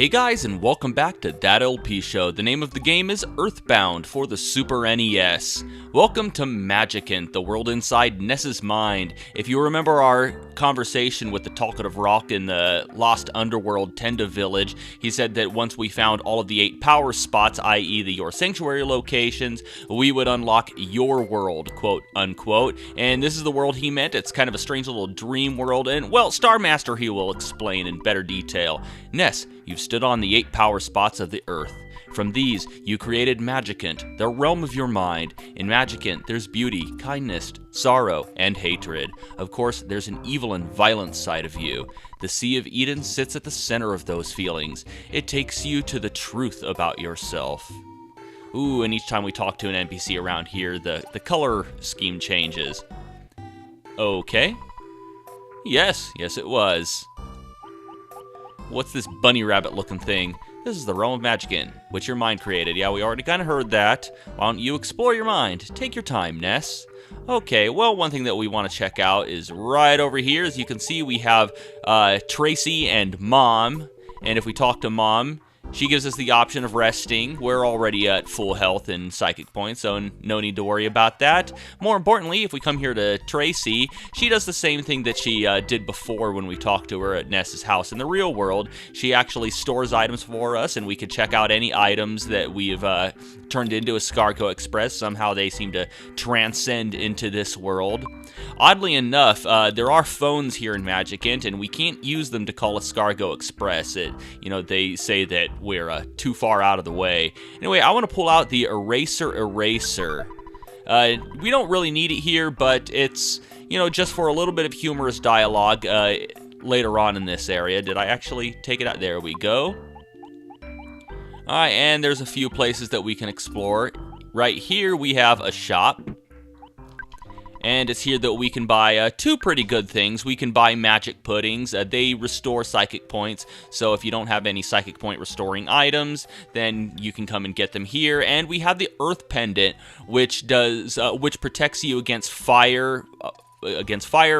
Hey guys, and welcome back to That LP Show. The name of the game is EarthBound for the Super NES. Welcome to Magicant, the world inside Ness's mind. If you remember our conversation with the Talkative Rock in the Lost Underworld Tenda Village, he said that once we found all of the 8 power spots, i.e. the Your Sanctuary locations, we would unlock your world, quote unquote. And this is the world he meant. It's kind of a strange little dream world, and well, Star Master he will explain in better detail. Ness, you've stood on the 8 power spots of the Earth. From these, you created Magicant, the realm of your mind. In Magicant, there's beauty, kindness, sorrow, and hatred. Of course, there's an evil and violent side of you. The Sea of Eden sits at the center of those feelings. It takes you to the truth about yourself. Ooh, and each time we talk to an NPC around here, the color scheme changes. Okay. Yes it was. What's this bunny rabbit looking thing? This is the realm of Magicant, which your mind created. Yeah, we already kind of heard that. Why don't you explore your mind? Take your time, Ness. Okay, well, one thing that we want to check out is right over here. As you can see, we have Tracy and Mom. And if we talk to Mom, she gives us the option of resting. We're already at full health and psychic points, so no need to worry about that. More importantly, if we come here to Tracy, she does the same thing that she did before when we talked to her at Ness's house. In the real world, she actually stores items for us, and we could check out any items that we've turned into Escargot Express. Somehow they seem to transcend into this world. Oddly enough, there are phones here in Magicant, and we can't use them to call Escargot Express. They say that we're too far out of the way. Anyway, I want to pull out the eraser. We don't really need it here, but it's, just for a little bit of humorous dialogue later on in this area. Did I actually take it out? There we go. Alright, and there's a few places that we can explore. Right here we have a shop. And it's here that we can buy 2 pretty good things. We can buy magic puddings. They restore psychic points. So if you don't have any psychic point restoring items, then you can come and get them here. And we have the Earth Pendant, which protects you against fire,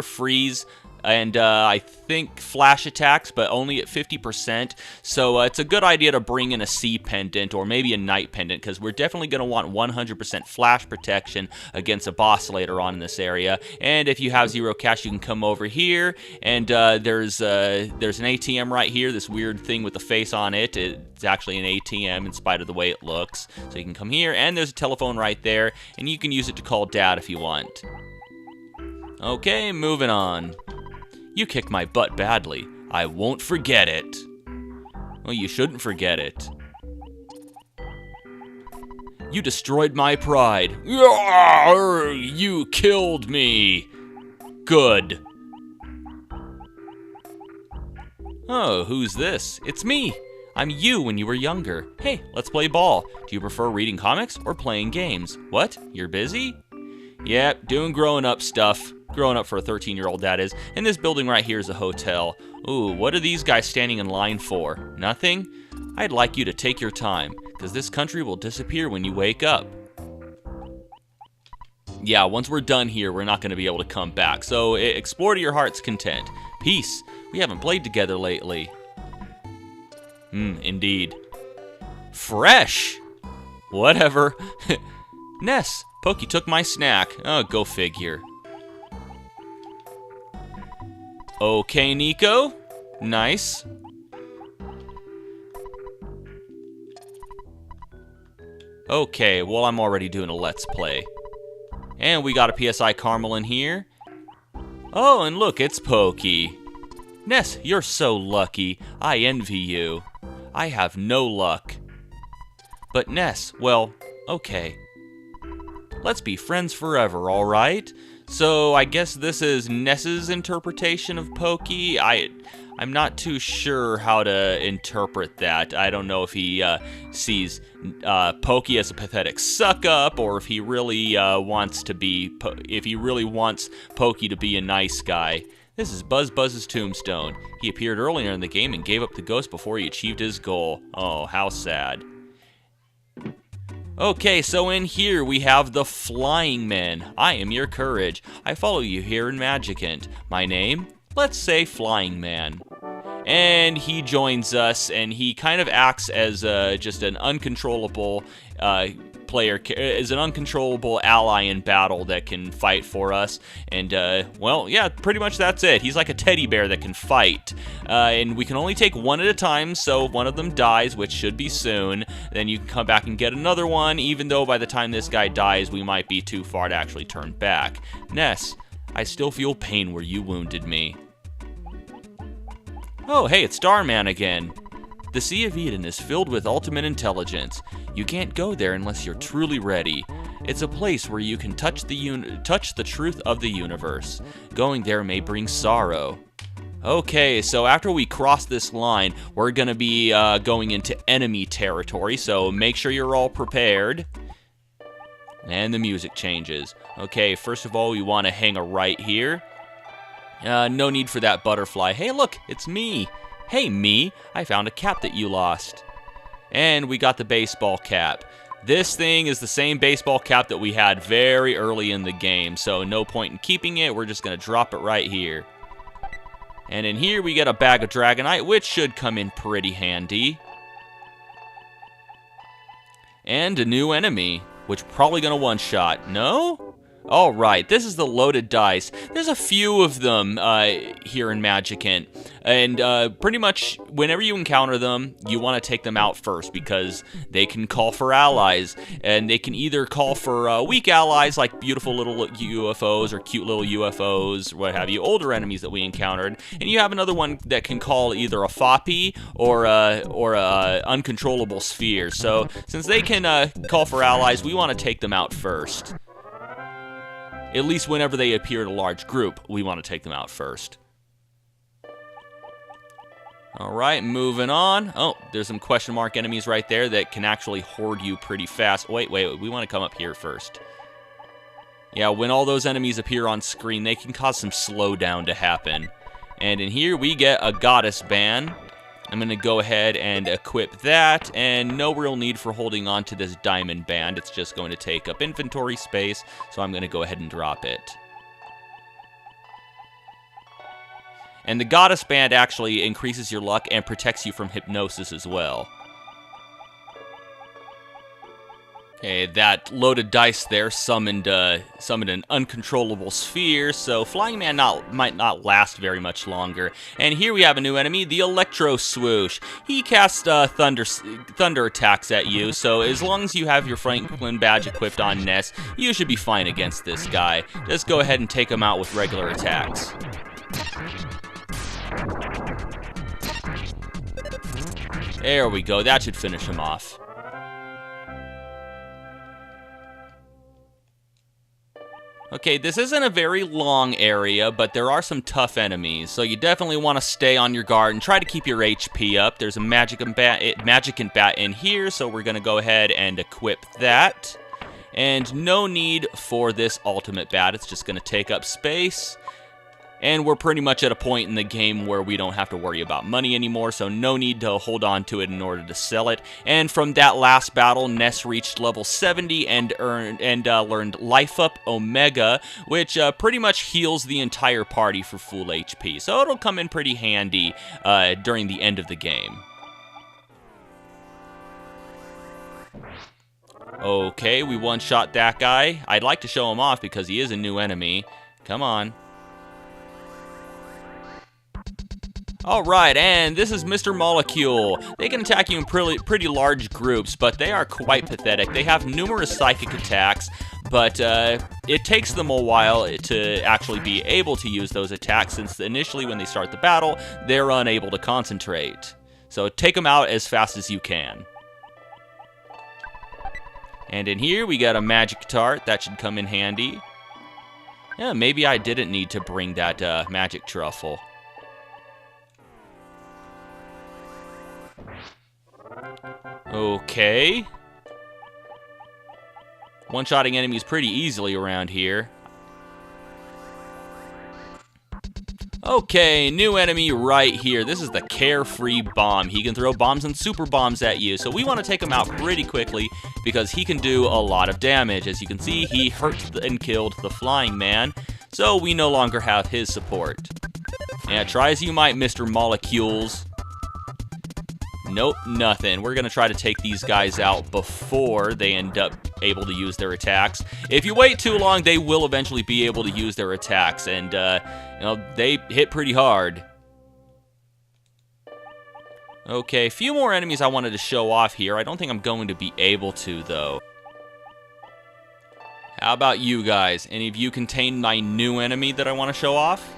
freeze, and I think flash attacks, but only at 50%. So it's a good idea to bring in a sea pendant or maybe a night pendant, because we're definitely going to want 100% flash protection against a boss later on in this area. And if you have 0 cash, you can come over here, and there's an ATM right here, this weird thing with the face on it. It's actually an ATM in spite of the way it looks. So you can come here, and there's a telephone right there, and you can use it to call Dad if you want. Okay, moving on. You kicked my butt badly. I won't forget it. Well, you shouldn't forget it. You destroyed my pride. You killed me. Good. Oh, who's this? It's me. I'm you when you were younger. Hey, let's play ball. Do you prefer reading comics or playing games? What? You're busy? Yep, doing grown-up stuff. Growing up for a 13-year-old, that is. And this building right here is a hotel. Ooh, what are these guys standing in line for? Nothing? I'd like you to take your time, because this country will disappear when you wake up. Yeah, once we're done here, we're not going to be able to come back. So, explore to your heart's content. Peace. We haven't played together lately. Indeed. Fresh! Whatever. Ness, Pokey took my snack. Oh, go figure. Okay, Nico. Nice. Okay, well, I'm already doing a Let's Play. And we got a PSI Caramel in here. Oh, and look, it's Pokey. Ness, you're so lucky. I envy you. I have no luck. But Ness, well, okay. Let's be friends forever, all right? So I guess this is Ness's interpretation of Pokey. I'm not too sure how to interpret that. I don't know if he sees Pokey as a pathetic suck-up, or if he really wants Pokey to be a nice guy. This is Buzz's tombstone. He appeared earlier in the game and gave up the ghost before he achieved his goal. Oh, how sad. Okay, so in here we have the Flying Men. I am your courage. I follow you here in Magicant. My name? Let's say Flying Man. and he joins us, and he kind of acts as just an uncontrollable is an uncontrollable ally in battle that can fight for us. And, well, yeah, pretty much that's it. He's like a teddy bear that can fight. And we can only take one at a time, so if one of them dies, which should be soon, then you can come back and get another one, even though by the time this guy dies, we might be too far to actually turn back. Ness, I still feel pain where you wounded me. Oh, hey, it's Starman again. The Sea of Eden is filled with ultimate intelligence. You can't go there unless you're truly ready. It's a place where you can touch the truth of the universe. Going there may bring sorrow. Okay, so after we cross this line, we're gonna be going into enemy territory, so make sure you're all prepared. And the music changes. Okay, first of all, we want to hang a right here. No need for that butterfly. Hey, look, it's me. Hey, me, I found a cap that you lost. And we got the baseball cap. This thing is the same baseball cap that we had very early in the game, so no point in keeping it. We're just going to drop it right here. And in here, we get a bag of Dragonite, which should come in pretty handy. And a new enemy, which probably going to one-shot. No? Alright, this is the loaded dice. There's a few of them here in Magicant, and pretty much whenever you encounter them, you want to take them out first because they can call for allies, and they can either call for weak allies like beautiful little UFOs or cute little UFOs, what have you, older enemies that we encountered, and you have another one that can call either a Foppy or a uncontrollable sphere. So since they can call for allies, we want to take them out first. At least whenever they appear in a large group, we want to take them out first. Alright, moving on. Oh, there's some question mark enemies right there that can actually hoard you pretty fast. Wait, we want to come up here first. Yeah, when all those enemies appear on screen, they can cause some slowdown to happen. And in here, we get a goddess band. I'm going to go ahead and equip that, and no real need for holding on to this diamond band. It's just going to take up inventory space, so I'm going to go ahead and drop it. And the goddess band actually increases your luck and protects you from hypnosis as well. Okay, that loaded dice there summoned an uncontrollable sphere, so Flying Man might not last very much longer. And here we have a new enemy, the Electro Swoosh. He casts thunder attacks at you, so as long as you have your Franklin badge equipped on Ness, you should be fine against this guy. Just go ahead and take him out with regular attacks. There we go, that should finish him off. Okay, this isn't a very long area, but there are some tough enemies, so you definitely want to stay on your guard and try to keep your HP up. There's a Magicant bat in here, so we're going to go ahead and equip that. And no need for this ultimate bat, it's just going to take up space. And we're pretty much at a point in the game where we don't have to worry about money anymore, so no need to hold on to it in order to sell it. And from that last battle, Ness reached level 70 and learned Life Up Omega, which pretty much heals the entire party for full HP. So it'll come in pretty handy during the end of the game. Okay, we one-shot that guy. I'd like to show him off because he is a new enemy. Come on. Alright, and this is Mr. Molecule. They can attack you in pretty large groups, but they are quite pathetic. They have numerous psychic attacks, but it takes them a while to actually be able to use those attacks, since initially when they start the battle, they're unable to concentrate. So take them out as fast as you can. And in here, we got a magic tart. That should come in handy. Yeah, maybe I didn't need to bring that magic truffle. Okay. One-shotting enemies pretty easily around here. Okay, new enemy right here. This is the Carefree Bomb. He can throw bombs and super bombs at you, so we want to take him out pretty quickly because he can do a lot of damage. As you can see, he hurt and killed the Flying Man, so we no longer have his support. Yeah, try as you might, Mr. Molecules. Nope, nothing. We're going to try to take these guys out before they end up able to use their attacks. If you wait too long, they will eventually be able to use their attacks, and, you know, they hit pretty hard. Okay, a few more enemies I wanted to show off here. I don't think I'm going to be able to, though. How about you guys? Any of you contain my new enemy that I want to show off?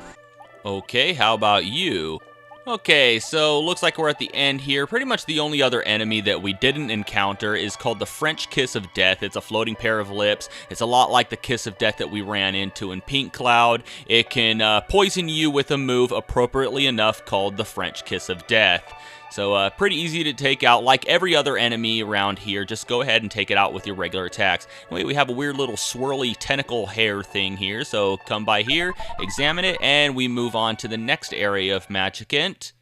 Okay, how about you? Okay, so looks like we're at the end here. Pretty much the only other enemy that we didn't encounter is called the French Kiss of Death. It's a floating pair of lips. It's a lot like the Kiss of Death that we ran into in Pink Cloud. It can poison you with a move appropriately enough called the French Kiss of Death. So pretty easy to take out. Like every other enemy around here, just go ahead and take it out with your regular attacks. Wait, we have a weird little swirly tentacle hair thing here, so come by here, examine it, and we move on to the next area of Magicant,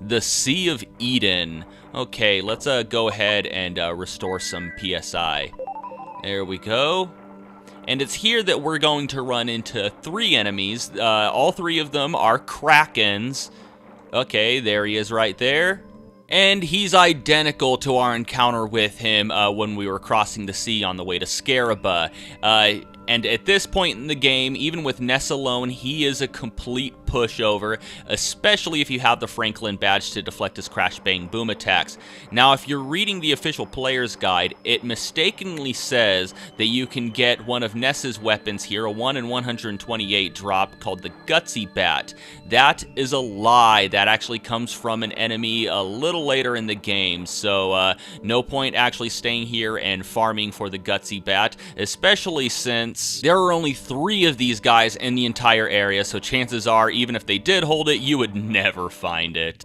the Sea of Eden. Okay, let's go ahead and restore some PSI. There we go. And it's here that we're going to run into 3 enemies. All 3 of them are Krakens. Okay, there he is right there. And he's identical to our encounter with him when we were crossing the sea on the way to Scaraba. And at this point in the game, even with Ness alone, he is a complete pushover, especially if you have the Franklin badge to deflect his crash bang boom attacks. Now, if you're reading the official player's guide, it mistakenly says that you can get one of Ness's weapons here, a 1 in 128 drop called the Gutsy Bat. That is a lie. That actually comes from an enemy a little later in the game, so no point actually staying here and farming for the Gutsy Bat, especially since there are only 3 of these guys in the entire area, so chances are, even if they did hold it, you would never find it.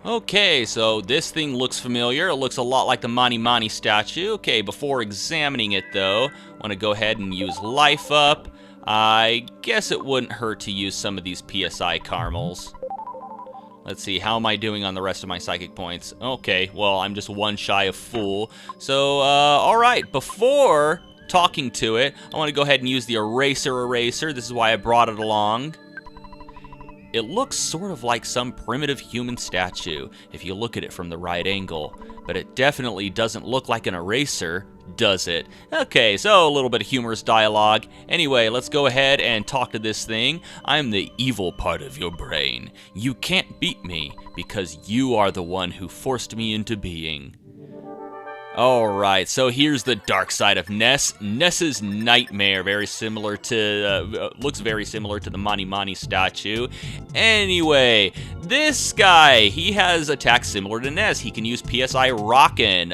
Okay, so this thing looks familiar. It looks a lot like the Mani Mani statue. Okay, before examining it, though, I want to go ahead and use Life Up. I guess it wouldn't hurt to use some of these PSI caramels. Let's see, how am I doing on the rest of my psychic points? Okay, well, I'm just 1 shy of full. So, alright, before talking to it, I want to go ahead and use the eraser. This is why I brought it along. It looks sort of like some primitive human statue if you look at it from the right angle, but it definitely doesn't look like an eraser, does it? Okay, so a little bit of humorous dialogue. Anyway, let's go ahead and talk to this thing. I'm the evil part of your brain. You can't beat me because you are the one who forced me into being. Alright, so here's the dark side of Ness. Ness's nightmare, very similar to, looks very similar to the Mani Mani statue. Anyway, this guy, he has attacks similar to Ness. He can use PSI Rockin',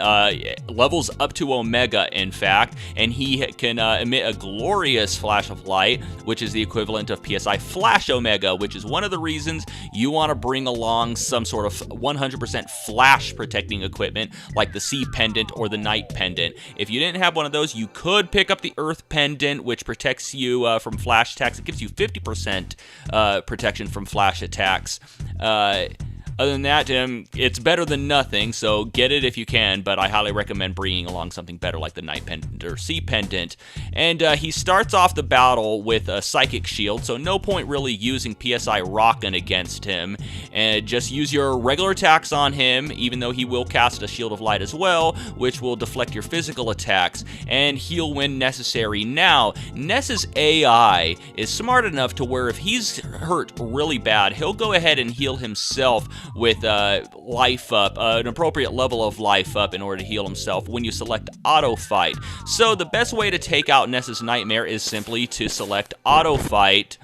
levels up to Omega, in fact, and he can emit a glorious flash of light, which is the equivalent of PSI Flash Omega, which is one of the reasons you want to bring along some sort of 100% flash protecting equipment, like the Sea Pendant or the Night Pendant. If you didn't have one of those, you could pick up the Earth Pendant, which protects you from flash attacks. It gives you 50% protection from flash attacks. Other than that, it's better than nothing, so get it if you can, but I highly recommend bringing along something better like the Night Pendant or Sea Pendant. And he starts off the battle with a Psychic Shield, so no point really using PSI Rockin' against him. And just use your regular attacks on him, even though he will cast a Shield of Light as well, which will deflect your physical attacks, and heal when necessary. Now, Ness's AI is smart enough to where if he's hurt really bad, he'll go ahead and heal himself with Life Up, an appropriate level of Life Up in order to heal himself when you select Auto Fight. So the best way to take out Ness's Nightmare is simply to select Auto Fight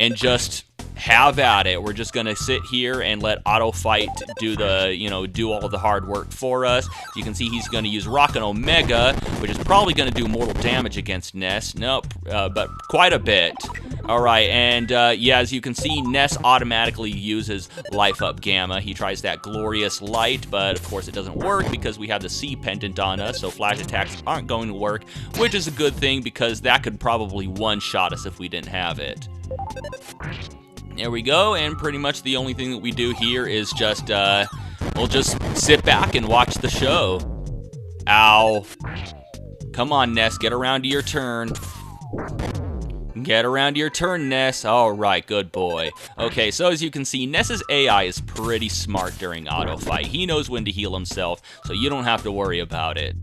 and just have at it. We're just gonna sit here and let Auto Fight do the, do all of the hard work for us. You can see he's gonna use Rockin' Omega, which is probably gonna do mortal damage against Ness. Nope, but quite a bit. Alright, and yeah, as you can see, Ness automatically uses Life Up Gamma. He tries that glorious light, but of course it doesn't work because we have the Sea Pendant on us, so flash attacks aren't going to work, which is a good thing because that could probably one-shot us if we didn't have it. There we go, and pretty much the only thing that we do here is just, we'll just sit back and watch the show. Ow. Come on, Ness, get around to your turn. Get around your turn, Ness. Alright, good boy. Okay, so as you can see, Ness's AI is pretty smart during auto fight. He knows when to heal himself, so you don't have to worry about it.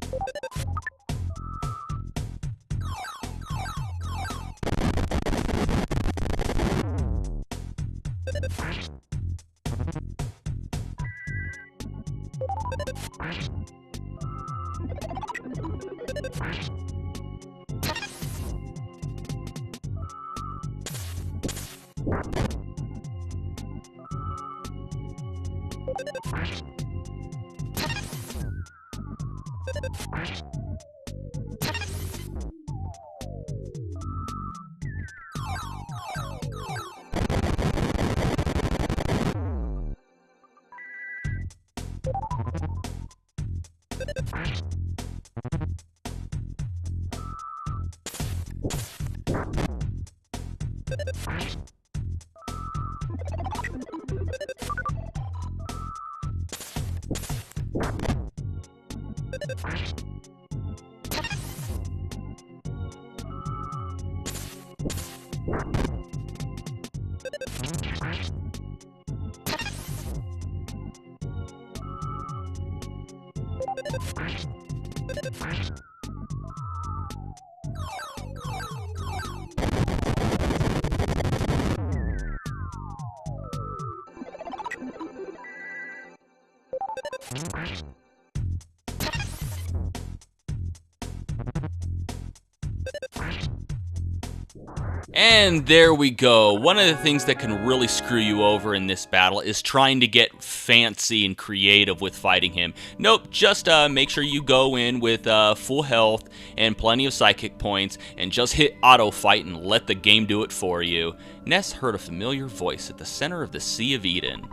And there we go. One of the things that can really screw you over in this battle is trying to get fancy and creative with fighting him. Nope, just make sure you go in with full health and plenty of psychic points and just hit auto fight and let the game do it for you. Ness heard a familiar voice at the center of the Sea of Eden.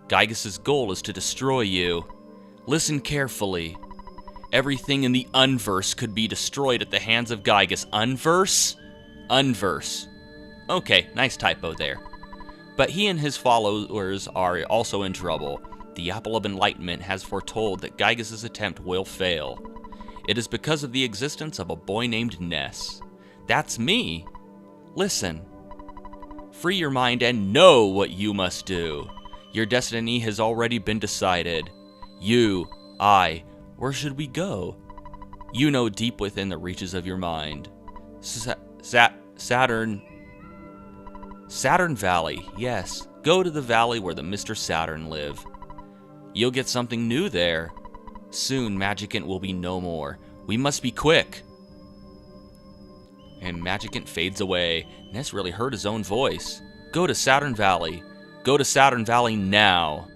Gygas's goal is to destroy you. Listen carefully. Everything in the Unverse could be destroyed at the hands of Gygas. Unverse? Unverse. Okay, nice typo there. But he and his followers are also in trouble. The Apple of Enlightenment has foretold that Gygas's attempt will fail. It is because of the existence of a boy named Ness. That's me. Listen. Free your mind and know what you must do. Your destiny has already been decided. You, I, where should we go? You know deep within the reaches of your mind. Saturn Valley, yes. Go to the valley where the Mr. Saturn live. You'll get something new there. Soon, Magicant will be no more. We must be quick. And Magicant fades away. Ness really heard his own voice. Go to Saturn Valley. Go to Saturn Valley now.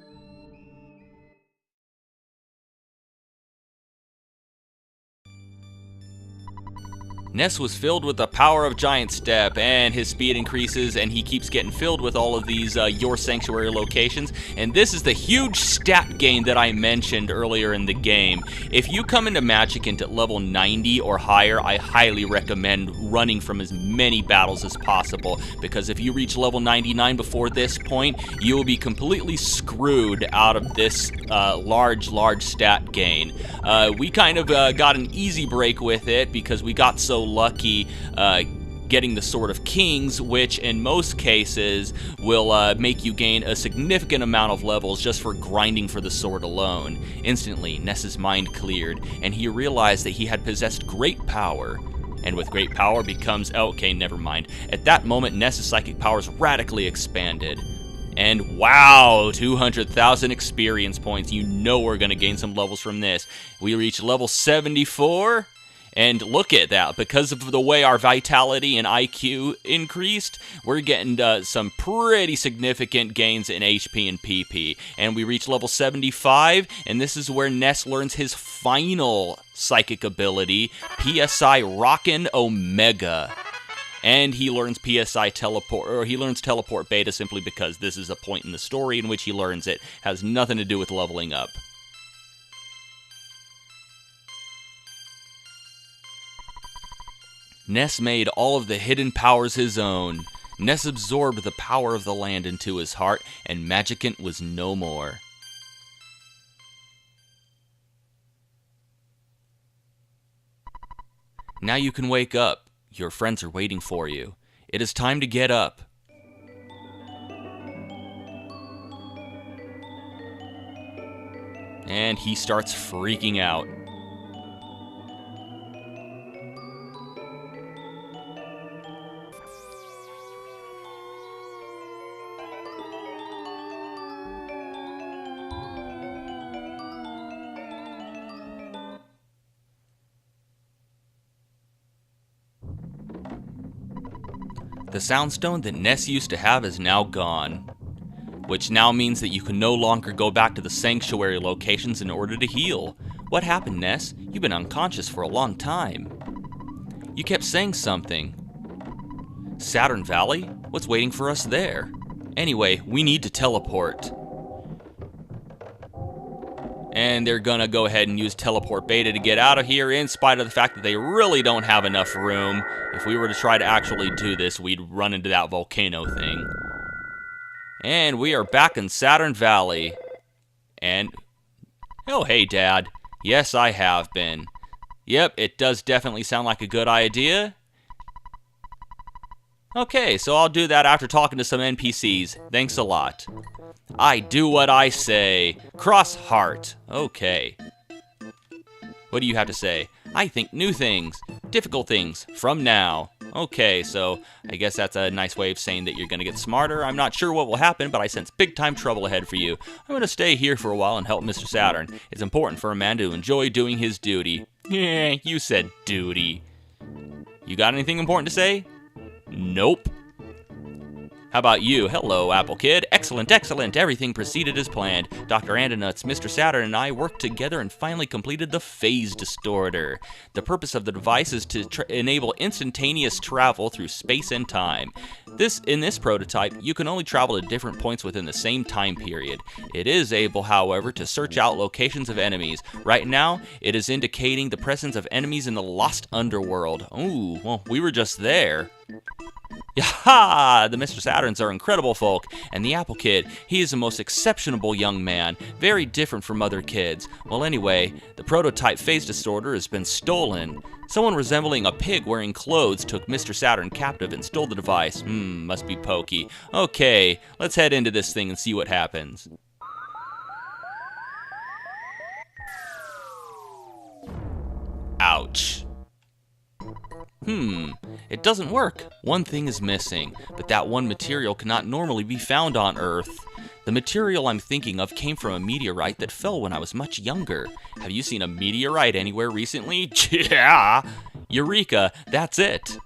Ness was filled with the power of Giant Step, and his speed increases, and he keeps getting filled with all of these Your Sanctuary locations, and this is the huge stat gain that I mentioned earlier in the game. If you come into Magicant at level 90 or higher, I highly recommend running from as many battles as possible, because if you reach level 99 before this point, you will be completely screwed out of this large stat gain. We kind of got an easy break with it, because we got so lucky getting the Sword of Kings, which in most cases will make you gain a significant amount of levels just for grinding for the sword alone. Instantly, Ness's mind cleared, and he realized that he had possessed great power. And with great power becomes... okay, never mind. At that moment, Ness's psychic powers radically expanded. And wow, 200,000 experience points. You know we're going to gain some levels from this. We reach level 74... and look at that, because of the way our vitality and IQ increased, we're getting some pretty significant gains in HP and PP. And we reach level 75, and this is where Ness learns his final psychic ability, PSI Rockin' Omega. And he learns PSI Teleport, or he learns Teleport Beta simply because this is a point in the story in which he learns it. Has nothing to do with leveling up. Ness made all of the hidden powers his own. Ness absorbed the power of the land into his heart, and Magicant was no more. Now you can wake up. Your friends are waiting for you. It is time to get up. And he starts freaking out. The soundstone that Ness used to have is now gone, which now means that you can no longer go back to the sanctuary locations in order to heal. What happened, Ness? You've been unconscious for a long time. You kept saying something. Saturn Valley? What's waiting for us there? Anyway, we need to teleport. And they're gonna go ahead and use teleport beta to get out of here, in spite of the fact that they really don't have enough room. If we were to try to actually do this, we'd run into that volcano thing. And we are back in Saturn Valley. And, oh hey Dad. Yes, I have been. Yep, it does definitely sound like a good idea. Okay, so I'll do that after talking to some NPCs. Thanks a lot. I do what I say. Cross heart. Okay. What do you have to say? I think new things, difficult things, from now. Okay, so I guess that's a nice way of saying that you're going to get smarter. I'm not sure what will happen, but I sense big-time trouble ahead for you. I'm going to stay here for a while and help Mr. Saturn. It's important for a man to enjoy doing his duty. Yeah, you said duty. You got anything important to say? Nope. How about you? Hello, Apple Kid. Excellent, excellent. Everything proceeded as planned. Dr. Andonuts, Mr. Saturn, and I worked together and finally completed the phase distorter. The purpose of the device is to enable instantaneous travel through space and time. In this prototype, you can only travel to different points within the same time period. It is able, however, to search out locations of enemies. Right now, it is indicating the presence of enemies in the lost underworld. Ooh, well, we were just there. Yaha! The Mr. Saturns are incredible folk, and the Apple Kid, he is the most exceptional young man, very different from other kids. Well anyway, the prototype phase distorter has been stolen. Someone resembling a pig wearing clothes took Mr. Saturn captive and stole the device. Must be Pokey. Okay, let's head into this thing and see what happens. Ouch. It doesn't work. One thing is missing, but that one material cannot normally be found on Earth. The material I'm thinking of came from a meteorite that fell when I was much younger. Have you seen a meteorite anywhere recently? Yeah! Eureka, that's it.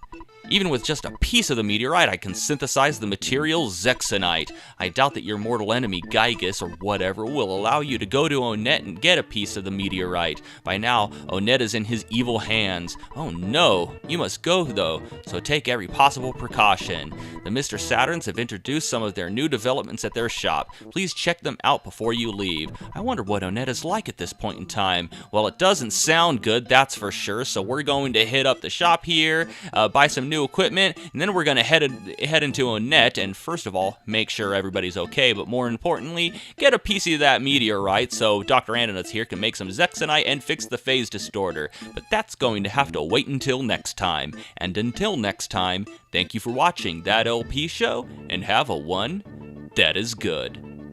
Even with just a piece of the meteorite, I can synthesize the material Zexonite. I doubt that your mortal enemy, Gygus, or whatever, will allow you to go to Onet and get a piece of the meteorite. By now, Onet is in his evil hands. Oh no, you must go though, so take every possible precaution. The Mr. Saturns have introduced some of their new developments at their shop. Please check them out before you leave. I wonder what Onet is like at this point in time. Well, it doesn't sound good, that's for sure, so we're going to hit up the shop here, buy some new equipment, and then we're going to head into Onet and first of all make sure everybody's okay, but more importantly get a piece of that meteorite so Dr. Andonuts here can make some Zexonite and fix the phase distorter. But that's going to have to wait until next time, and until next time, thank you for watching That LP Show and have a one that is good.